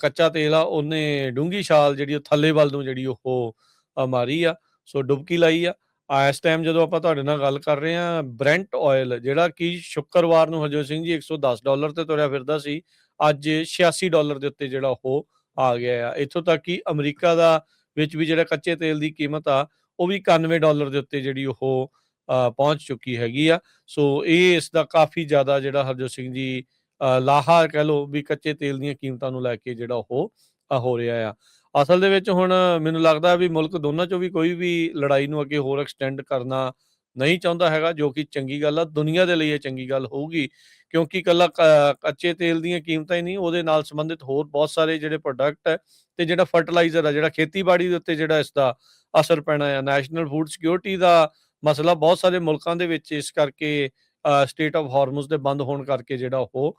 ਕੱਚਾ ਤੇਲ ਆ ਉਹਨੇ ਡੂੰਘੀ ਛਾਲ ਜਿਹੜੀ ਉਹ ਥੱਲੇ ਵੱਲ ਨੂੰ ਜਿਹੜੀ ਉਹ ਮਾਰੀ ਆ। ਸੋ ਡੁਬਕੀ ਲਾਈ ਆ। ਇਸ ਟਾਈਮ ਜਦੋਂ ਆਪਾਂ ਤੁਹਾਡੇ ਨਾਲ ਗੱਲ ਕਰ ਰਹੇ ਹਾਂ, ਬ੍ਰੈਂਟ ਆਇਲ ਜਿਹੜਾ ਕਿ ਸ਼ੁੱਕਰਵਾਰ ਨੂੰ ਹਰਜੋਤ ਸਿੰਘ ਜੀ $110 ਤੇ ਤੁਰਿਆ ਫਿਰਦਾ ਸੀ, ਅੱਜ $86 ਦੇ ਉੱਤੇ ਜਿਹੜਾ ਉਹ ਆ ਗਿਆ ਆ। ਇੱਥੋਂ ਤੱਕ ਕਿ ਅਮਰੀਕਾ ਦਾ ਵਿੱਚ ਵੀ ਜਿਹੜਾ ਕੱਚੇ ਤੇਲ ਦੀ ਕੀਮਤ ਆ ਉਹ ਵੀ $91 ਦੇ ਉੱਤੇ ਜਿਹੜੀ ਉਹ ਪਹੁੰਚ ਚੁੱਕੀ ਹੈਗੀ ਆ। ਸੋ ਇਹ ਇਸ ਦਾ ਕਾਫੀ ਜ਼ਿਆਦਾ ਜਿਹੜਾ ਹਰਜੋਤ ਸਿੰਘ ਜੀ ਲਾਹਾ ਕਹਿ ਲਓ ਵੀ ਕੱਚੇ ਤੇਲ ਦੀਆਂ ਕੀਮਤਾਂ ਨੂੰ ਲੈ ਕੇ ਜਿਹੜਾ ਉਹ ਹੋ ਰਿਹਾ ਆ। ਅਸਲ ਦੇ ਵਿੱਚ ਹੁਣ ਮੈਨੂੰ ਲੱਗਦਾ ਵੀ ਮੁਲਕ ਦੋਨਾਂ ਚੋਂ ਵੀ ਕੋਈ ਵੀ ਲੜਾਈ ਨੂੰ ਅੱਗੇ ਹੋਰ ਐਕਸਟੈਂਡ ਕਰਨਾ ਨਹੀਂ ਚਾਹੁੰਦਾ ਹੈਗਾ, ਜੋ ਕਿ ਚੰਗੀ ਗੱਲ ਆ। ਦੁਨੀਆ ਦੇ ਲਈ ਇਹ ਚੰਗੀ ਗੱਲ ਹੋਊਗੀ, ਕਿਉਂਕਿ ਇਕੱਲਾ ਕੱਚੇ ਤੇਲ ਦੀਆਂ ਕੀਮਤਾਂ ਹੀ ਨਹੀਂ, ਉਹਦੇ ਨਾਲ ਸੰਬੰਧਿਤ ਹੋਰ ਬਹੁਤ ਸਾਰੇ ਜਿਹੜੇ ਪ੍ਰੋਡਕਟ ਹੈ ਤੇ ਜਿਹੜਾ ਫਰਟੀਲਾਈਜ਼ਰ ਆ, ਜਿਹੜਾ ਖੇਤੀਬਾੜੀ ਦੇ ਉੱਤੇ ਜਿਹੜਾ ਇਸ ਦਾ ਅਸਰ ਪੈਣਾ ਆ। ਨੈਸ਼ਨਲ ਫੂਡ ਸਿਕਿਉਰਿਟੀ ਦਾ ਮਸਲਾ ਬਹੁਤ ਸਾਰੇ ਮੁਲਕਾਂ ਦੇ ਵਿੱਚ ਇਸ ਕਰਕੇ ਸਟੇਟ ਆਫ ਹਾਰਮੋਜ਼ ਦੇ ਬੰਦ ਹੋਣ ਕਰਕੇ ਜਿਹੜਾ ਉਹ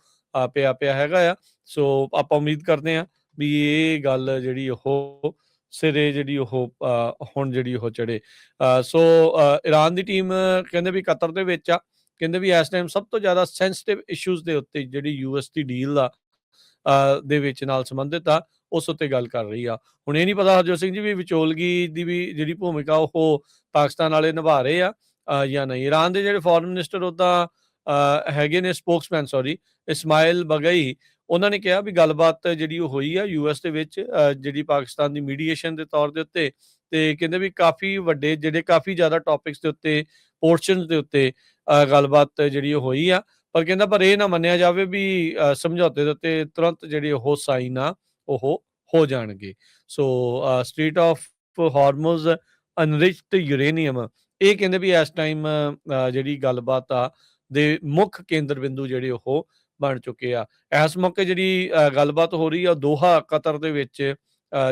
ਪਿਆ ਹੈਗਾ ਆ। ਸੋ ਆਪਾਂ ਉਮੀਦ ਕਰਦੇ ਹਾਂ ਵੀ ਇਹ ਗੱਲ ਜਿਹੜੀ ਉਹ ਸਿਰੇ ਜਿਹੜੀ ਉਹ ਹੁਣ ਜਿਹੜੀ ਉਹ ਚੜੇ। ਸੋ ਈਰਾਨ ਦੀ ਟੀਮ ਕਹਿੰਦੇ ਵੀ ਕਤਰ ਦੇ ਵਿੱਚ ਆ। ਕਹਿੰਦੇ ਵੀ ਇਸ ਟਾਈਮ ਸਭ ਤੋਂ ਜ਼ਿਆਦਾ ਸੈਂਸਿਟਿਵ ਇਸ਼ੂਜ਼ ਦੇ ਉੱਤੇ ਜਿਹੜੀ ਯੂਐਸ ਦੀ ਡੀਲ ਆ ਦੇ ਵਿੱਚ ਨਾਲ ਸੰਬੰਧਿਤ ਆ, ਉਸ ਉੱਤੇ ਗੱਲ ਕਰ ਰਹੀ ਆ। ਹੁਣ ਇਹ ਨਹੀਂ ਪਤਾ ਹਰਜੋਤ ਸਿੰਘ ਜੀ ਵੀ ਵਿਚੋਲਗੀ ਦੀ ਵੀ ਜਿਹੜੀ ਭੂਮਿਕਾ ਉਹ ਪਾਕਿਸਤਾਨ ਵਾਲੇ ਨਿਭਾ ਰਹੇ ਆ ਜਾਂ ਨਹੀਂ। ਈਰਾਨ ਦੇ ਜਿਹੜੇ ਫੋਰਨ ਮਿਨਿਸਟਰ ਉੱਦਾਂ ਹੈਗੇ ਨੇ, ਸਪੋਕਸਮੈਨ ਸੌਰੀ, ਇਸਮਾਇਲ ਬਗਈ, ਉਹਨਾਂ ਨੇ ਕਿਹਾ ਵੀ ਗੱਲਬਾਤ ਜਿਹੜੀ ਉਹ ਹੋਈ ਆ ਯੂਐਸ ਦੇ ਵਿੱਚ ਜਿਹੜੀ ਪਾਕਿਸਤਾਨ ਦੀ ਮੀਡੀਏਸ਼ਨ ਦੇ ਤੌਰ ਦੇ ਉੱਤੇ, ਤੇ ਕਹਿੰਦੇ ਵੀ ਕਾਫੀ ਵੱਡੇ ਜਿਹੜੇ ਕਾਫੀ ਜ਼ਿਆਦਾ ਟੌਪਿਕਸ ਦੇ ਉੱਤੇ, ਪੋਰਸ਼ਨਸ ਦੇ ਉੱਤੇ ਗੱਲਬਾਤ ਜਿਹੜੀ ਉਹ ਹੋਈ ਆ। ਪਰ ਕਹਿੰਦਾ ਪਰ ਇਹ ਨਾ ਮੰਨਿਆ ਜਾਵੇ ਵੀ ਸਮਝੌਤੇ ਦੇ ਉੱਤੇ ਤੁਰੰਤ ਜਿਹੜੇ ਉਹ ਸਾਈਨ ਆ ਉਹ ਹੋ ਜਾਣਗੇ। ਸੋ ਸਟ੍ਰੇਟ ਆਫ ਹਾਰਮੋਜ਼ ਅਨਰਿਚਡ ਯੂਰੇਨੀਅਮ, ਇਹ ਕਹਿੰਦੇ ਵੀ ਇਸ ਟਾਈਮ ਜਿਹੜੀ ਗੱਲਬਾਤ ਆ ਦੇ ਮੁੱਖ ਕੇਂਦਰ ਬਿੰਦੂ ਜਿਹੜੇ ਉਹ ਬਣ ਚੁੱਕੇ ਆ। ਇਸ ਮੌਕੇ ਜਿਹੜੀ ਗੱਲਬਾਤ ਹੋ ਰਹੀ ਆ ਦੋਹਾ ਕਤਰ ਦੇ ਵਿੱਚ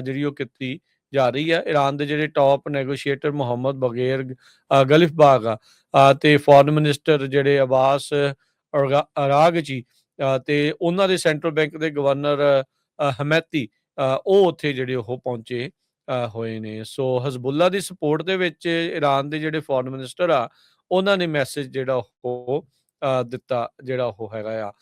ਜਿਹੜੀ ਉਹ ਕੀਤੀ ਜਾ ਰਹੀ ਆ। ਈਰਾਨ ਦੇ ਜਿਹੜੇ ਟੌਪ ਨੈਗੋਸ਼ੀਏਟਰ ਮੁਹੰਮਦ ਬਗੇਰ ਗਲਿਫਬਾਗ ਆ ਤੇ ਫੋਰਨ ਮਿਨਿਸਟਰ ਜਿਹੜੇ ਅਬਾਸ ਅਰਾਗਚੀ ਤੇ ਉਹਨਾਂ ਦੇ ਸੈਂਟਰਲ ਬੈਂਕ ਦੇ ਗਵਰਨਰ ਹਮੈਤੀ, ਉਹ ਉੱਥੇ ਜਿਹੜੇ ਉਹ ਪਹੁੰਚੇ ਹੋਏ ਨੇ। ਸੋ ਹਜ਼ਬੁੱਲਾ ਦੀ ਸਪੋਰਟ ਦੇ ਵਿੱਚ ਈਰਾਨ ਦੇ ਜਿਹੜੇ ਫੋਰਨ ਮਿਨਿਸਟਰ ਆ ਉਹਨਾਂ ਨੇ ਮੈਸੇਜ ਜਿਹੜਾ ਉਹ ਦਿੱਤਾ ਜਿਹੜਾ ਉਹ ਹੈਗਾ ਆ।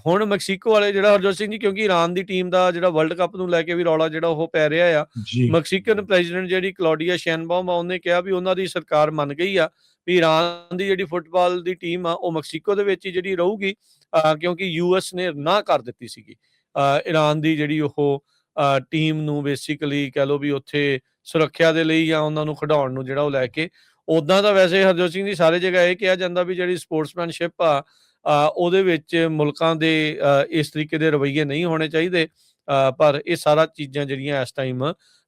ਹੁਣ ਮੈਕਸੀਕੋ ਵਾਲੇ ਜਿਹੜਾ ਹਰਜੋਤ ਸਿੰਘ ਜੀ, ਕਿਉਂਕਿ ਈਰਾਨ ਦੀ ਟੀਮ ਦਾ ਜਿਹੜਾ ਵਰਲਡ ਕੱਪ ਨੂੰ ਲੈ ਕੇ ਵੀ ਰੌਲਾ ਜਿਹੜਾ ਉਹ ਪੈ ਰਿਹਾ ਆ। ਜੀ ਮੈਕਸੀਕਨ ਪ੍ਰੈਜ਼ੀਡੈਂਟ ਜਿਹੜੀ ਕਲੌਡੀਆ ਸ਼ੈਨਬਾਉਮ ਆ, ਉਹਨੇ ਕਿਹਾ ਵੀ ਉਹਨਾਂ ਦੀ ਸਰਕਾਰ ਮੰਨ ਗਈ ਆ ਵੀ ਈਰਾਨ ਦੀ ਜਿਹੜੀ ਫੁੱਟਬਾਲ ਦੀ ਟੀਮ ਆ ਉਹ ਮੈਕਸੀਕੋ ਦੇ ਵਿੱਚ ਹੀ ਜਿਹੜੀ ਰਹੂਗੀ, ਕਿਉਂਕਿ ਯੂਐਸ ਨੇ ਨਾ ਕਰ ਦਿੱਤੀ ਸੀਗੀ ਈਰਾਨ ਦੀ ਜਿਹੜੀ ਉਹ ਟੀਮ ਨੂੰ ਬੇਸਿਕਲੀ ਕਹਿ ਲਓ ਵੀ ਉੱਥੇ ਸੁਰੱਖਿਆ ਦੇ ਲਈ ਜਾਂ ਉਹਨਾਂ ਨੂੰ ਖਿਡਾਉਣ ਨੂੰ ਜਿਹੜਾ ਉਹ ਲੈ ਕੇ। ਉੱਦਾਂ ਤਾਂ ਵੈਸੇ ਹਰਜੋਤ ਸਿੰਘ ਜੀ ਸਾਰੇ ਜਗ੍ਹਾ ਇਹ ਕਿਹਾ ਜਾਂਦਾ ਵੀ ਜਿਹੜੀ ਸਪੋਰਟਸਮੈਨਸ਼ਿਪ ਆ ਉਹਦੇ ਵਿੱਚ ਮੁਲਕਾਂ ਦੇ ਇਸ ਤਰੀਕੇ ਦੇ ਰਵੱਈਏ ਨਹੀਂ ਹੋਣੇ ਚਾਹੀਦੇ, ਪਰ ਇਹ ਸਾਰਾ ਚੀਜ਼ਾਂ ਜਿਹੜੀਆਂ ਇਸ ਟਾਈਮ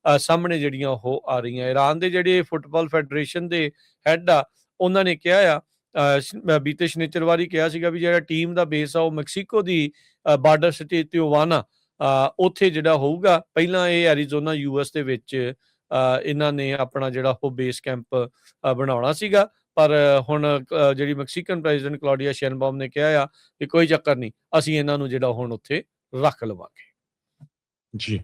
ਸਾਹਮਣੇ ਜਿਹੜੀਆਂ ਉਹ ਆ ਰਹੀਆਂ। ਈਰਾਨ ਦੇ ਜਿਹੜੇ ਫੁੱਟਬਾਲ ਫੈਡਰੇਸ਼ਨ ਦੇ ਹੈੱਡ ਆ, ਉਹਨਾਂ ਨੇ ਕਿਹਾ ਆ ਬੀਤੇ ਸ਼ਨੀਚਰਵਾਰ ਕਿਹਾ ਸੀਗਾ ਵੀ ਜਿਹੜਾ ਟੀਮ ਦਾ ਬੇਸ ਆ ਉਹ ਮੈਕਸੀਕੋ ਦੀ ਬਾਰਡਰ ਸਿਟੀ ਤਿਓਵਾਨਾ ਉੱਥੇ ਜਿਹੜਾ ਹੋਊਗਾ। ਪਹਿਲਾਂ ਇਹ ਐਰੀਜ਼ੋਨਾ ਯੂਐਸ ਦੇ ਵਿੱਚ ਇਹਨਾਂ ਨੇ ਆਪਣਾ ਜਿਹੜਾ ਉਹ ਬੇਸ ਕੈਂਪ ਬਣਾਉਣਾ ਸੀਗਾ, ਪਰ ਹੁਣ ਜਿਹੜੀ ਮੈਕਸੀਕਨ ਪ੍ਰੈਜ਼ੀਡੈਂਟ ਕਲੌਡੀਆ ਸ਼ੈਨਬਾਉਮ ਨੇ ਕਿਹਾ ਆ ਕਿ ਕੋਈ ਚੱਕਰ ਨਹੀਂ, ਅਸੀਂ ਇਹਨਾਂ ਨੂੰ ਜਿਹੜਾ ਹੁਣ ਉੱਥੇ ਰੱਖ ਲਵਾਂਗੇ। ਜੀ